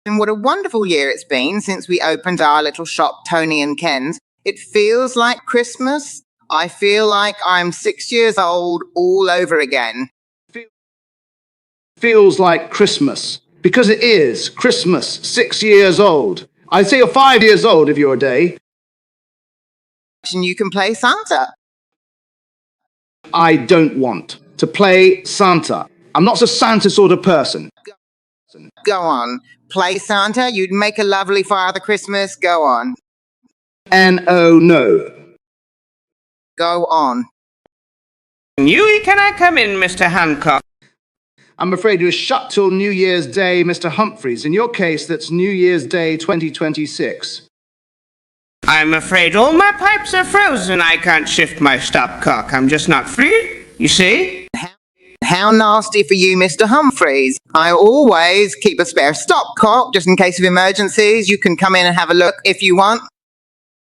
And what a wonderful year it's been since we opened our little shop, Tony and Ken's. It feels like Christmas. I feel like I'm 6 years old all over again. Feels like Christmas. Because it is Christmas, 6 years old. I'd say you're 5 years old if you're a day. And you can play Santa. I don't want to play Santa. I'm not a Santa sort of person. Go on. Play Santa. You'd make a lovely Father Christmas. Go on. N-O, no. Go on. Can I come in, Mr. Hancock? I'm afraid you're shut till New Year's Day, Mr. Humphreys. In your case, that's New Year's Day 2026. I'm afraid all my pipes are frozen. I can't shift my stopcock. I'm just not free, you see? How nasty for you, Mr. Humphreys. I always keep a spare stopcock just in case of emergencies. You can come in and have a look if you want.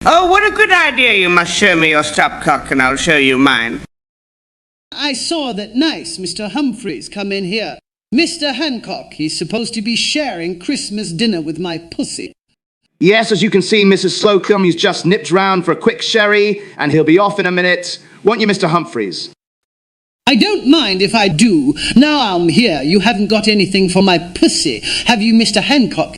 Oh, what a good idea. You must show me your stopcock and I'll show you mine. I saw that nice Mr. Humphreys come in here. Mr. Hancock, he's supposed to be sharing Christmas dinner with my pussy. Yes, as you can see, Mrs. Slocum, he's just nipped round for a quick sherry, and he'll be off in a minute. Won't you, Mr. Humphreys? I don't mind if I do. Now I'm here, you haven't got anything for my pussy, have you, Mr. Hancock?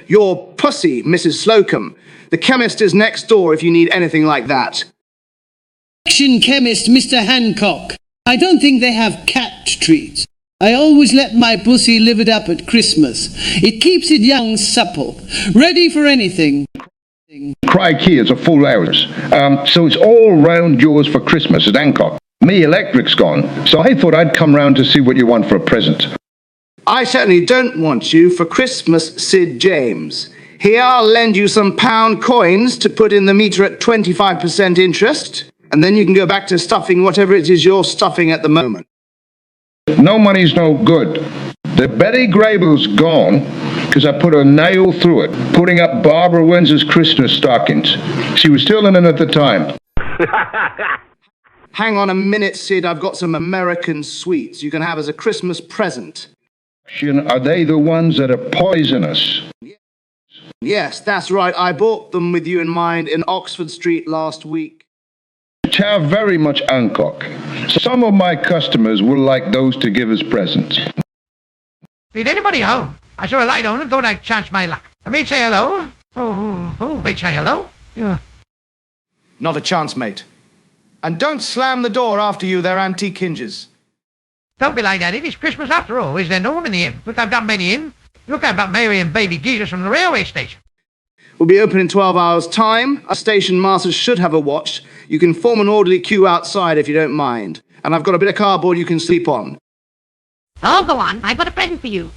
Your pussy, Mrs. Slocum. The chemist is next door if you need anything like that. Action chemist, Mr. Hancock. I don't think they have cat treats. I always let my pussy live it up at Christmas. It keeps it young, supple, ready for anything. Crikey, it's a full house. So it's all round yours for Christmas at Hancock. Me electric's gone, so I thought I'd come round to see what you want for a present. I certainly don't want you for Christmas, Sid James. Here, I'll lend you some pound coins to put in the meter at 25% interest, and then you can go back to stuffing whatever it is you're stuffing at the moment. No money's no good. The Betty Grable's gone because I put a nail through it, putting up Barbara Windsor's Christmas stockings. She was still in it at the time. Hang on a minute, Sid. I've got some American sweets you can have as a Christmas present. Are they the ones that are poisonous? Yes, that's right. I bought them with you in mind in Oxford Street last week. Chow very much, Hancock. Some of my customers will like those to give as presents. Is anybody home? I saw a light on and thought I'd chance my luck. I may say hello. May say hello. Yeah. Not a chance, mate. And don't slam the door after you, they're antique hinges. Don't be like that. It is Christmas after all. Is there no one in the inn? Look, I've got many in. Look, I've got Mary and baby Jesus from the railway station. We'll be open in 12 hours' time. Our station masters should have a watch. You can form an orderly queue outside if you don't mind. And I've got a bit of cardboard you can sleep on. Oh, go on. I've got a present for you.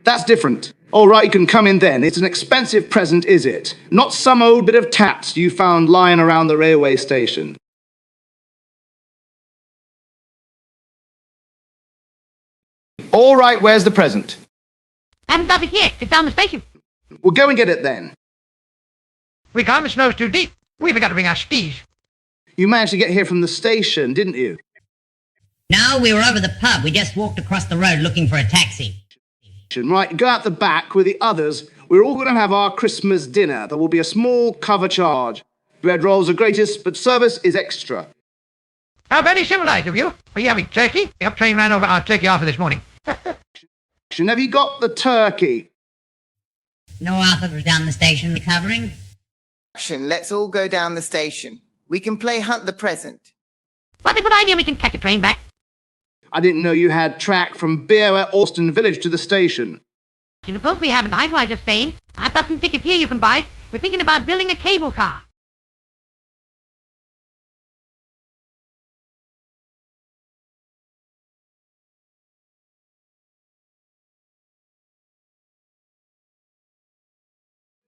That's different. All right, you can come in then. It's an expensive present, is it? Not some old bit of tats you found lying around the railway station. All right, where's the present? I haven't got it yet. It's down the station. We'll go and get it then. We can't. The snow's too deep. We forgot to bring our skis. You managed to get here from the station, didn't you? No, we were over the pub. We just walked across the road looking for a taxi. Right, go out the back with the others. We're all going to have our Christmas dinner. There will be a small cover charge. Bread rolls are greatest, but service is extra. How very civilized of you. Are you having turkey? The up train ran over our turkey offer this morning. Have you got the turkey? No, Arthur was down the station recovering. Let's all go down the station. We can play Hunt the Present. What a good idea. We can catch a train back. I didn't know you had track from Beerware Austin Village to the station. You suppose we haven't. I've just saying. I've got some tickets here you can buy. We're thinking about building a cable car.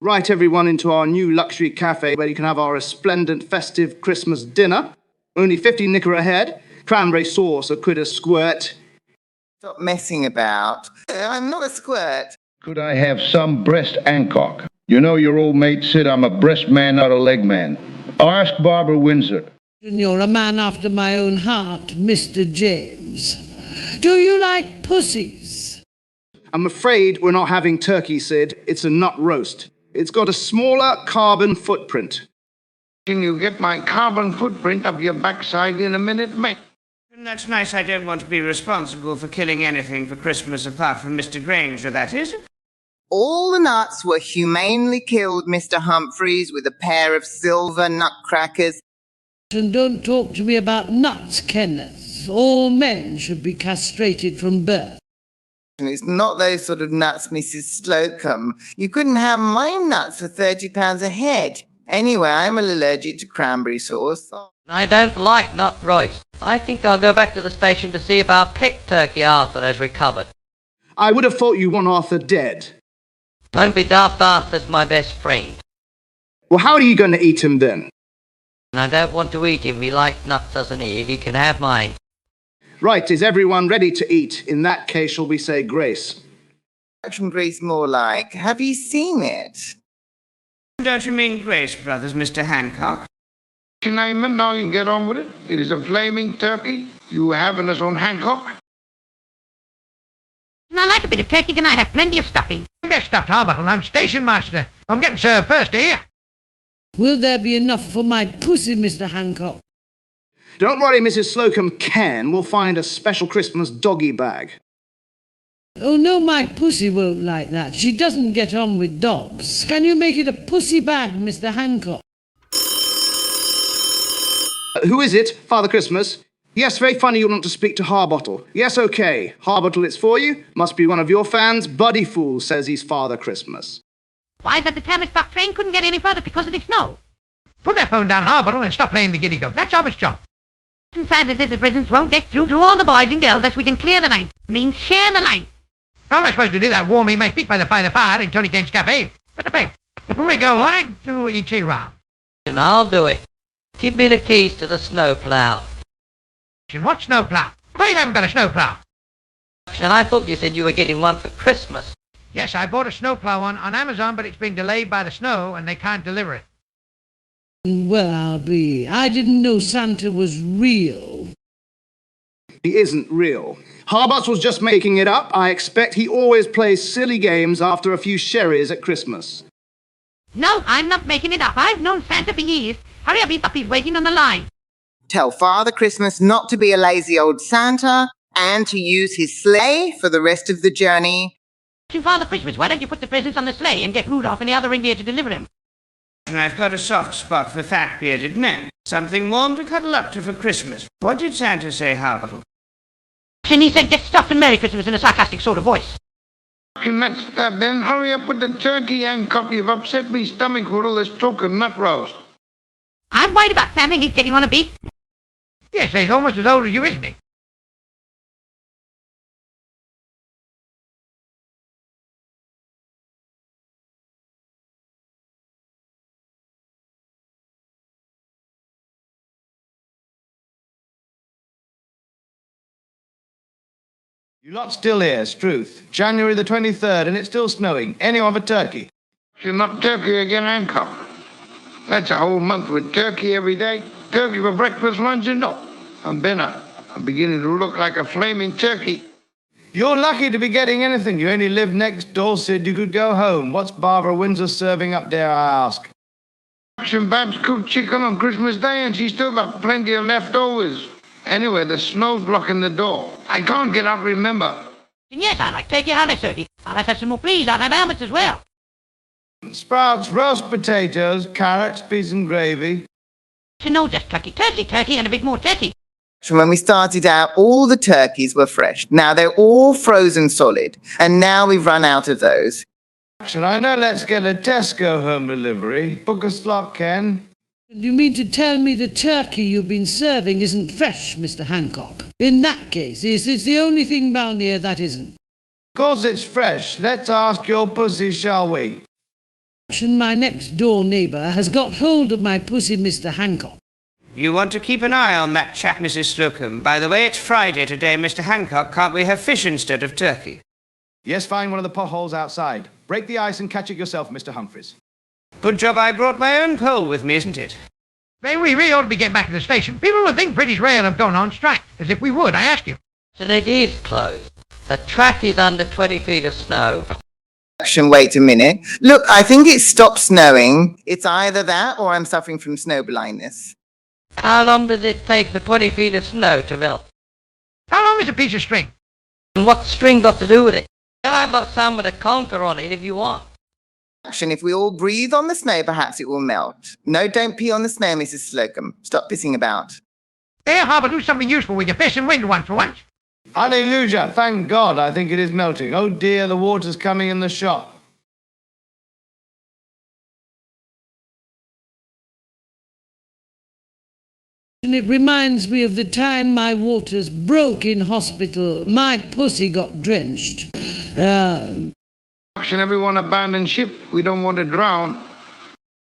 Right, everyone, into our new luxury cafe where you can have our resplendent festive Christmas dinner. Only 50 nicker a head. Cranberry sauce, a quid a squirt. Stop messing about. I'm not a squirt. Could I have some breast, Hancock? You know your old mate said I'm a breast man, not a leg man. Ask Barbara Windsor. You're a man after my own heart, Mr. James. Do you like pussies? I'm afraid we're not having turkey, Sid. It's a nut roast. It's got a smaller carbon footprint. Can you get my carbon footprint up your backside in a minute, mate? That's nice. I don't want to be responsible for killing anything for Christmas apart from Mr. Granger, that is. All the nuts were humanely killed, Mr. Humphreys, with a pair of silver nutcrackers. And don't talk to me about nuts, Kenneth. All men should be castrated from birth. It's not those sort of nuts, Mrs. Slocum. You couldn't have my nuts for £30 a head. Anyway, I'm allergic to cranberry sauce. I don't like nut roast. I think I'll go back to the station to see if our picked turkey Arthur has recovered. I would have thought you want Arthur dead. Don't be daft, Arthur's my best friend. Well, how are you going to eat him then? And I don't want to eat him. He likes nuts, doesn't he? He can have mine. Right, is everyone ready to eat? In that case, shall we say grace? Action Grace more like. Have you seen it? Don't you mean Grace Brothers, Mr. Hancock? Naaman, now you get on with it. It is a flaming turkey. You having us on Hancock? And I like a bit of turkey tonight. I have plenty of stuffing. Get stuffed, Harbottle. I'm station master. I'm getting served first here. Will there be enough for my pussy, Mr. Hancock? Don't worry, Mrs. Slocum. Ken will find a special Christmas doggy bag. Oh, no, my pussy won't like that. She doesn't get on with dogs. Can you make it a pussy bag, Mr. Hancock? Who is it? Father Christmas? Yes, very funny you want to speak to Harbottle. Yes, okay. Harbottle, it's for you. Must be one of your fans. Buddy Fool says he's Father Christmas. Why is that the Tavistock train couldn't get any further because of the snow? Put that phone down, Harbottle, and stop playing the giddy goat. That's Albert's job. And Santa says the presents won't get through to all the boys and girls unless we can clear the line. Means share the line. How am I supposed to do that warming my feet by the fire in Tony Kane's cafe? But the peg. We go like to each round. And I'll do it. Give me the keys to the snowplow. What snowplow? We haven't got a snowplow. And I thought you said you were getting one for Christmas. Yes, I bought a snowplow on Amazon, but it's been delayed by the snow and they can't deliver it. Well, I'll be. I didn't know Santa was real. He isn't real. Harbottle was just making it up. I expect he always plays silly games after a few sherries at Christmas. No, I'm not making it up. I've known Santa for years. Hurry up, your puppy's waiting on the line. Tell Father Christmas not to be a lazy old Santa and to use his sleigh for the rest of the journey. To Father Christmas, why don't you put the presents on the sleigh and get Rudolph and the other reindeer to deliver them? And I've got a soft spot for fat-bearded men. Something warm to cuddle up to for Christmas. What did Santa say, Harbottle? And he said, get stuffed and Merry Christmas in a sarcastic sort of voice. Can that stop then? Hurry up with the turkey, Hancock. You've upset me stomach with all this talk of nut roast. I'm worried about Santa. He's getting on a bit. Yes, he's almost as old as you, isn't he? You lot still here, Struth. January the 23rd, and it's still snowing. Anyone for turkey? She's not turkey again, Hancock. That's a whole month with turkey every day. Turkey for breakfast, lunch, and dinner. I'm beginning to look like a flaming turkey. You're lucky to be getting anything. You only live next door, Sid. You could go home. What's Barbara Windsor serving up there, I ask? And Babs cooked chicken on Christmas Day, and she's still got plenty of leftovers. Anyway, the snow's blocking the door. I can't get out, remember. And yes, I like turkey. I'll have turkey. I'll have some more peas. I'll have almonds as well. Sprouts, roast potatoes, carrots, peas and gravy. So no, just turkey, and a bit more turkey. From when we started out, all the turkeys were fresh. Now they're all frozen solid, and now we've run out of those. Should I know? Let's get a Tesco home delivery. Book a slot, Ken. You mean to tell me the turkey you've been serving isn't fresh, Mr. Hancock? In that case, it's the only thing round here that isn't. Of course it's fresh. Let's ask your pussy, shall we? And my next-door neighbour has got hold of my pussy, Mr. Hancock. You want to keep an eye on that chap, Mrs. Slocum. By the way, it's Friday today, Mr. Hancock. Can't we have fish instead of turkey? Yes, find one of the potholes outside. Break the ice and catch it yourself, Mr. Humphreys. Good job I brought my own pole with me, isn't it? Maybe we really ought to be getting back to the station. People would think British Rail have gone on strike, as if we would, I ask you. So they did close. The track is under 20 feet of snow. Wait a minute. Look, I think it stopped snowing. It's either that or I'm suffering from snow blindness. How long does it take for 20 feet of snow to melt? How long is a piece of string? And what's string got to do with it? I've got some with a contour on it if you want. If we all breathe on the snow, perhaps it will melt. No, don't pee on the snow, Mrs. Slocum. Stop pissing about. There, Harper, do something useful with your piss and wind once for once. Hallelujah, thank God, I think it is melting. Oh dear, the water's coming in the shop. And it reminds me of the time my waters broke in hospital. My pussy got drenched. Everyone abandon ship. We don't want to drown.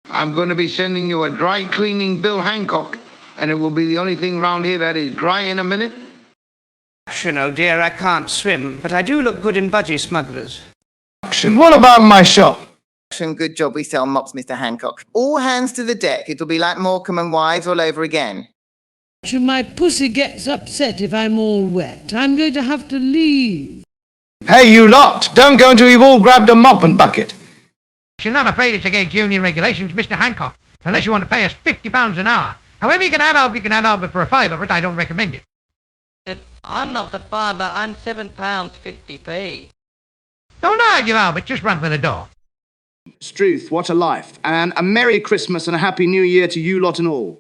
I'm going to be sending you a dry cleaning Bill Hancock, and it will be the only thing round here that is dry in a minute. Oh dear, I can't swim, but I do look good in budgie smugglers. What about my shop? Good job we sell mops, Mr. Hancock. All hands to the deck. It'll be like Morecambe and Wise all over again. My pussy gets upset if I'm all wet. I'm going to have to leave. Hey, you lot! Don't go until you've all grabbed a mop and bucket. I'm afraid it's against union regulations, Mr. Hancock, unless you want to pay us £50 an hour. However you can add up, but for a fiver, but I don't recommend it. I'm not the fiver, I'm £7.50p. Don't argue, Albert, just run for the door. Struth, what a life, and a Merry Christmas and a Happy New Year to you lot and all.